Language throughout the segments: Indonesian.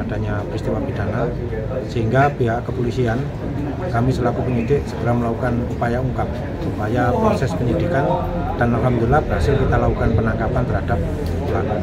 adanya peristiwa pidana, sehingga pihak kepolisian, kami selaku penyidik segera melakukan upaya ungkap, upaya proses penyidikan, dan alhamdulillah berhasil kita lakukan penangkapan terhadap pelaku.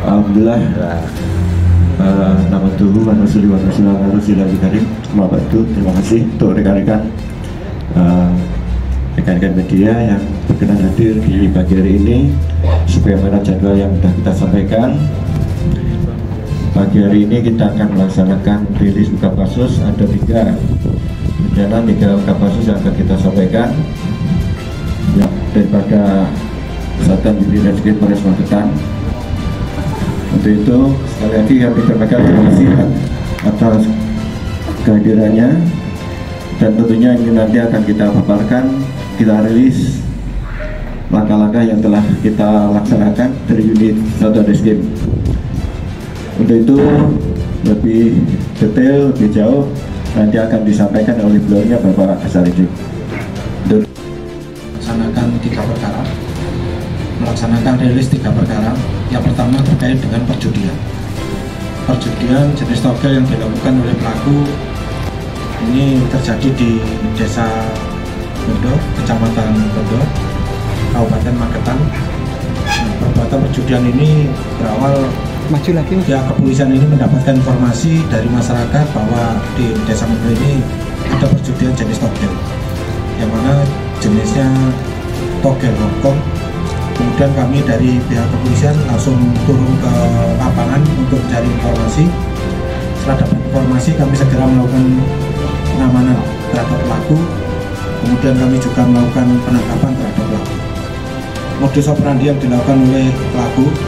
Alhamdulillah, nama Tuhan wa Rasulullah Karim. Terima kasih untuk rekan-rekan media yang berkenan hadir di pagi hari ini. Sebagaimana jadwal yang sudah kita sampaikan, pagi hari ini kita akan melaksanakan rilis ungkap kasus. Ada tiga ungkap kasus yang akan kita sampaikan daripada Satuan Ditreskrim Polres Magetan. Untuk itu sekali lagi kami sampaikan terima kasih atas kehadirannya, dan tentunya ini nanti akan kita paparkan, kita rilis langkah-langkah yang telah kita laksanakan dari unit Satuan Ditreskrim. Untuk itu lebih detail, lebih jauh nanti akan disampaikan oleh beliaunya Bapak Asaridik. Melaksanakan rilis 3 perkara. Yang pertama terkait dengan perjudian jenis togel yang dilakukan oleh pelaku ini terjadi di Desa Bondo, Kecamatan Bondo, Kabupaten Magetan. Perbuatan perjudian ini berawal pihak kepolisian ini mendapatkan informasi dari masyarakat bahwa di Desa Bondo ini ada perjudian jenis togel, yang mana jenisnya togel Hongkong. Kemudian kami dari pihak kepolisian langsung turun ke lapangan untuk mencari informasi. Setelah dapat informasi, kami segera melakukan pengamanan terhadap pelaku. Kemudian kami juga melakukan penangkapan terhadap pelaku. Modus operandi yang dilakukan oleh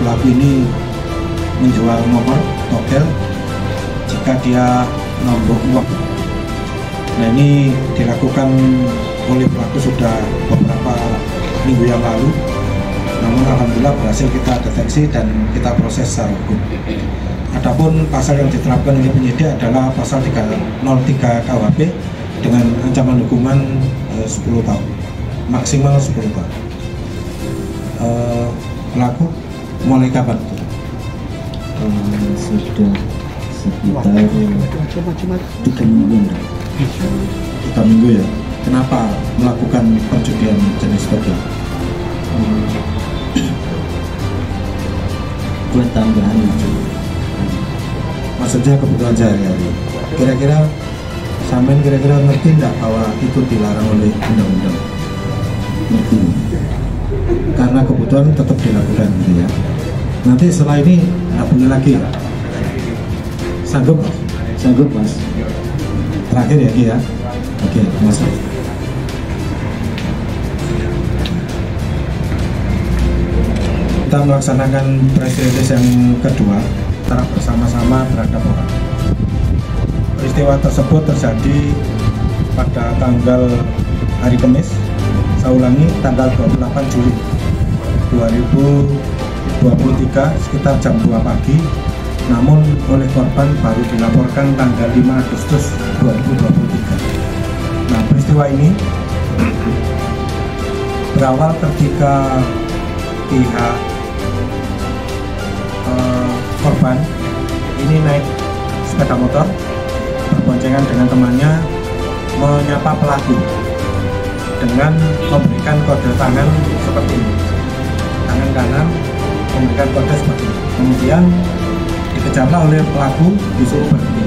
pelaku ini menjual nomor togel jika dia nombok uang. Nah, ini dilakukan oleh pelaku sudah beberapa minggu yang lalu. Namun alhamdulillah berhasil kita deteksi dan kita proses secara hukum. Adapun pasal yang diterapkan oleh penyidik adalah pasal 303 KUHP dengan ancaman hukuman 10 tahun, maksimal 10 tahun. Pelaku mulai kapan? Sudah sekitar 3 minggu. 3 minggu ya. Kenapa melakukan perjudian jenis togel? Buat tambahan aja. Maksudnya kebutuhan sehari-hari. Kira-kira sampean ngerti enggak bahwa itu dilarang oleh undang-undang? Ngerti. Karena kebutuhan tetap dilakukan gitu ya. Nanti setelah ini nggak boleh lagi ya? Sanggup Mas? Sanggup Mas. Terakhir ya Ki ya? Oke Mas. Kita melaksanakan press release yang kedua secara bersama-sama terhadap orang. Peristiwa tersebut terjadi pada tanggal hari Kamis, saya ulangi, tanggal 28 Juli 2023 sekitar jam 2 pagi. Namun oleh korban baru dilaporkan tanggal 5 Agustus 2023. Nah, peristiwa ini berawal ketika pihak korban ini naik sepeda motor berboncengan dengan temannya menyapa pelaku dengan memberikan kode tangan seperti ini, tangan kanan memberikan kode seperti ini. Kemudian dikejarlah oleh pelaku, disuruh berhenti.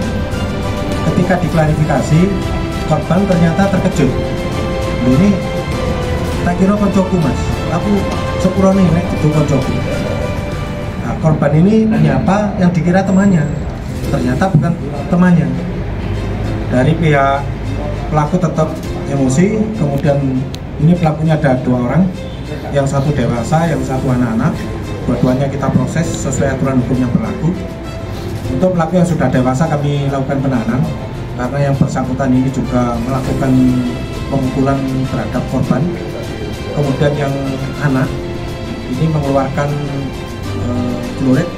Ketika diklarifikasi, korban ternyata terkejut. Ini tak kira koncoku Mas, aku sepurone nek itu koncoku. korban ini menyapa yang dikira temannya, ternyata bukan temannya. Dari pihak pelaku tetap emosi, kemudian ini pelakunya ada 2 orang, yang satu dewasa, yang satu anak-anak. Dua-duanya kita proses sesuai aturan hukum yang berlaku. Untuk pelaku yang sudah dewasa kami lakukan penahanan, karena yang bersangkutan ini juga melakukan pemukulan terhadap korban. Kemudian yang anak ini mengeluarkan celurit.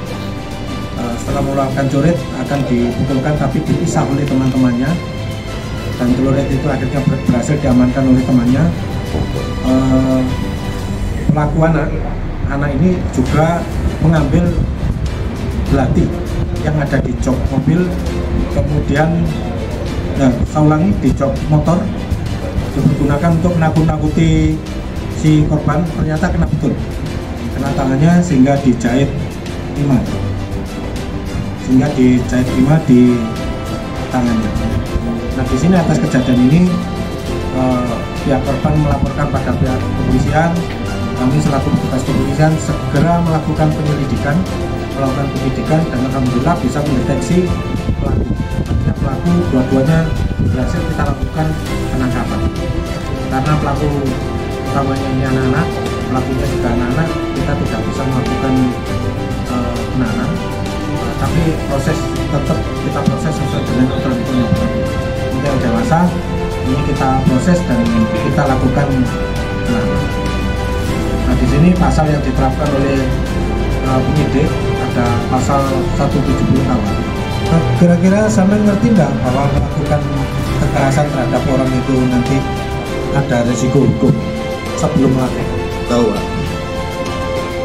Setelah mengeluarkan celurit akan dipukulkan, tapi dipisah oleh teman-temannya, dan celurit itu akhirnya berhasil diamankan oleh temannya. Pelaku anak ini juga mengambil belati yang ada di jok mobil, kemudian saya ulangi, di jok motor, digunakan untuk menakut-nakuti si korban. Ternyata kena betul, kena tangannya, sehingga dijahit 5 di tangannya. Nah, di sini atas kejadian ini pihak korban melaporkan pada pihak kepolisian. Kami selaku petugas kepolisian segera melakukan penyelidikan, dan alhamdulillah bisa mendeteksi pelaku. Artinya pelaku dua-duanya berhasil kita lakukan penangkapan. Karena pelaku utamanya ini anak-anak, pelakunya juga anak-anak, kita tidak bisa melakukan penahanan. Tapi proses tetap kita proses sesuai dengan aturan hukum yang berlaku. Untuk yang dewasa ini kita proses dan kita lakukan penahanan. Nah, di sini pasal yang diterapkan oleh penyidik ada pasal 170 KUH. Kira-kira sampai ngerti nggak bahwa melakukan kekerasan terhadap orang itu nanti ada resiko hukum sebelum melakukan? Tahu, Pak.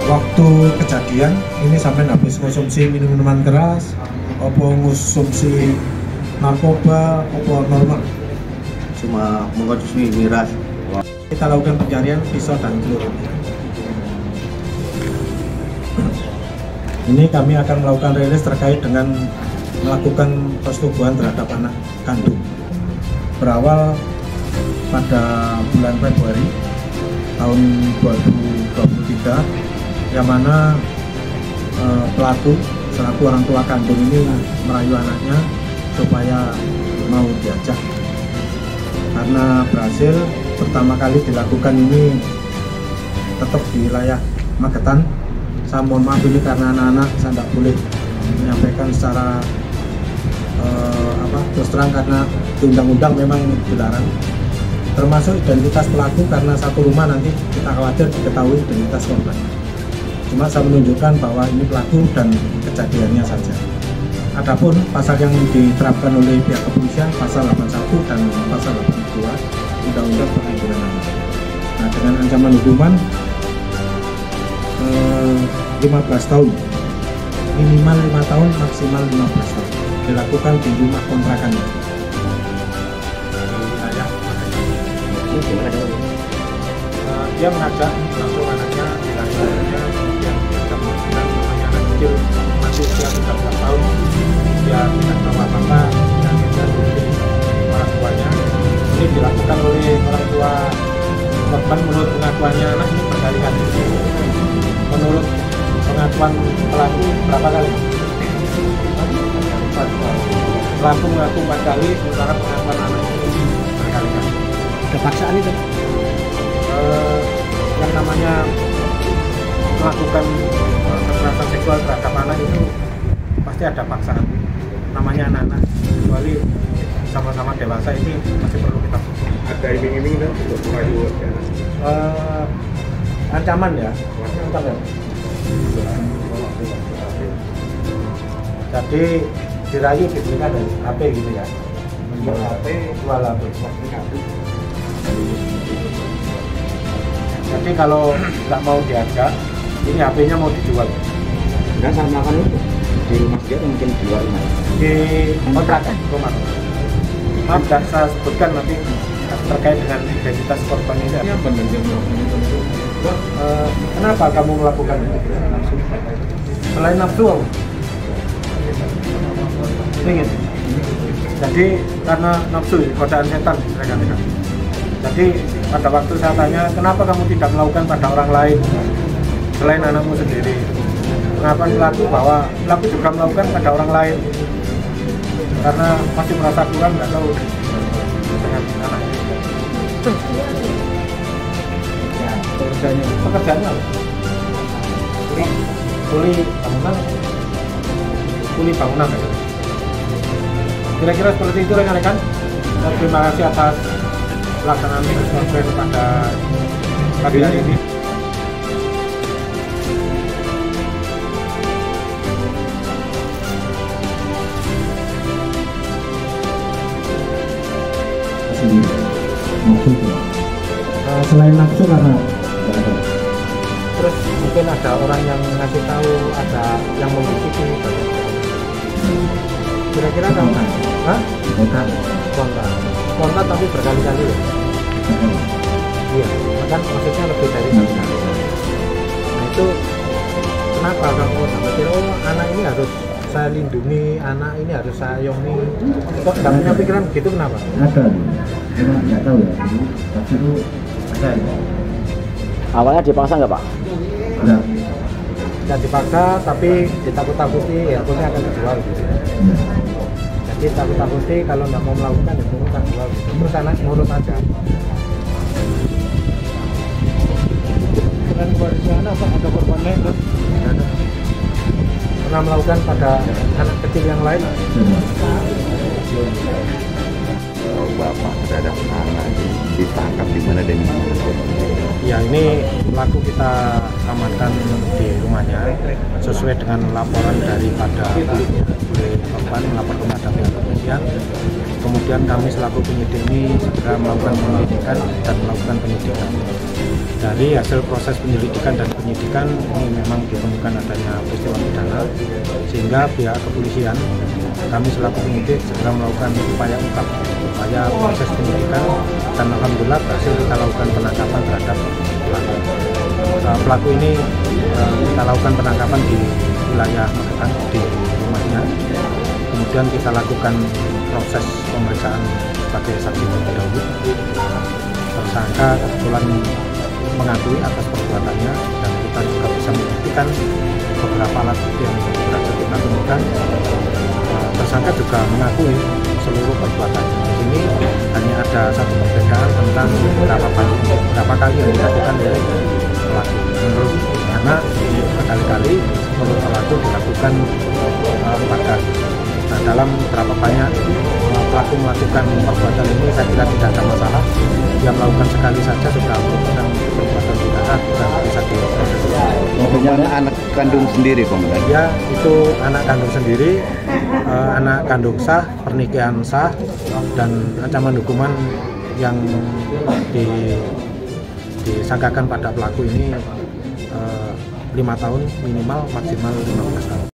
Waktu kejadian ini sampai habis konsumsi minuman keras, apa konsumsi narkoba, apa normal? Cuma mengkonsumsi miras. Kita lakukan pencarian pisau dan celurit. Ini kami akan melakukan rilis terkait dengan melakukan persetubuhan terhadap anak kandung. Berawal pada bulan Februari tahun 2023, yang mana pelaku selaku orang tua kandung ini merayu anaknya supaya mau diajak. Karena berhasil, pertama kali dilakukan ini tetap di wilayah Magetan. Saya mohon maaf ini karena anak-anak saya tidak boleh menyampaikan secara terus terang, karena di undang-undang memang dilarang. Termasuk identitas pelaku, karena satu rumah nanti kita khawatir diketahui identitas korban. Cuma saya menunjukkan bahwa ini pelaku dan kejadiannya saja. Adapun pasal yang diterapkan oleh pihak kepolisian pasal 81 dan pasal 82 Undang-Undang Perlindungan Anak. Nah, dengan ancaman hukuman 15 tahun, minimal 5 tahun, maksimal 15 tahun, dilakukan di rumah kontrakannya. Dia mengajak langsung anaknya, dilakukannya, kemudian dia menggunakan anak kecil masih usia 13 tahun, dia tidak tahu apa-apa, dan dia mungkin orang tuanya. Ini dilakukan oleh orang tua korban menurut pengakuannya anak ini berkali-kali. Menurut pengakuan pelaku berapa kali? Pelaku mengaku 4 kali, sementara pengakuan anak ini berkali-kali. Ada paksaan itu? Yang namanya melakukan kekerasan seksual terhadap anak itu pasti ada paksaan. Namanya anak-anak, kecuali sama-sama dewasa, ini masih perlu kita. Ada iming-iming kan untuk merayu ancaman ya. Jadi dirayu diberikan dari HP gitu ya. Menjual HP, jual HP. Jadi kalau nggak mau diajak, ini HP-nya mau dijual. Dan saat melakukan itu di rumah dia atau mungkin di luar rumah? Di kontrakan rumah. Maaf, tidak saya sebutkan nanti terkait dengan identitas korban ini. Apa yang dia melakukan itu? Kenapa kamu melakukan itu? Selain nafsu, ingin. Jadi karena nafsu, godaan setan rekan-rekan. Jadi pada waktu saya tanya, kenapa kamu tidak melakukan pada orang lain selain anakmu sendiri? pengakuan pelaku bahwa pelaku juga melakukan pada orang lain karena masih merasa kurang, nggak tahu dengan anaknya. Pekerjaannya kuli bangunan. Kira-kira seperti itu rekan-rekan. Terima kasih atas pelaksanaan survei pada pagi hari ini. Selain nafsu karena Terus mungkin ada orang yang ngasih tahu, ada yang membisiki. Kira-kira kamu kontak tapi berkali-kali ya? Iya, kan maksudnya lebih dari sekali. Nah itu kenapa kamu sampai kira anak ini harus saya lindungi, anak ini harus saya ayomi? Kok nggak punya pikiran begitu, kenapa? ada, cuma nggak tahu ya. Tapi itu ada ya. Awalnya dipaksa nggak Pak? Enggak. Nggak dipaksa, tapi ditakut-takuti ya punya akan dijual gitu. Jadi takut-takuti kalau nggak mau melakukan ya turun tak jual gitu. Terus anak nurut aja. Dan keluarga anak apa ada korban lain kan? Ada. Pernah melakukan pada anak kecil yang lain? Bapak terhadap anak ditangkap di mana dan di mana? Ya ini pelaku kita amankan di rumahnya sesuai dengan laporan daripada korban melapor kepada pihak kepolisian. Kemudian kami selaku penyidik ini segera melakukan penyelidikan dan melakukan penyidikan. Dari hasil proses penyelidikan dan penyidikan ini memang ditemukan adanya peristiwa pidana, sehingga pihak kepolisian kami selaku penyidik segera melakukan upaya ungkap, upaya proses penyidikan, dan alhamdulillah berhasil kita lakukan penangkapan terhadap pelaku. Pelaku ini kita lakukan penangkapan di wilayah Magetan, di rumahnya. Kemudian kita lakukan proses pemeriksaan sebagai saksi terlebih dahulu. Tersangka kebetulan mengakui atas perbuatannya dan kita juga bisa membuktikan beberapa alat bukti yang berhasil kita temukan. Tersangka juga mengakui seluruh perbuatannya. Di sini hanya ada satu perbedaan tentang berapa kali yang dilakukan oleh pelaku. Menurut anak berkali-kali, menurut pelaku dilakukan 4 kali. Nah, dalam berapa banyak pelaku melakukan perbuatan ini saya kira tidak ada masalah. Dia melakukan sekali saja sudah merupakan perbuatan pidana dan bisa diproses. Maksudnya anak kandung sendiri, Komandan? Ya, itu anak kandung sendiri, anak kandung sah, pernikahan sah, dan ancaman hukuman yang disangkakan pada pelaku ini 5 tahun minimal, maksimal 15 tahun.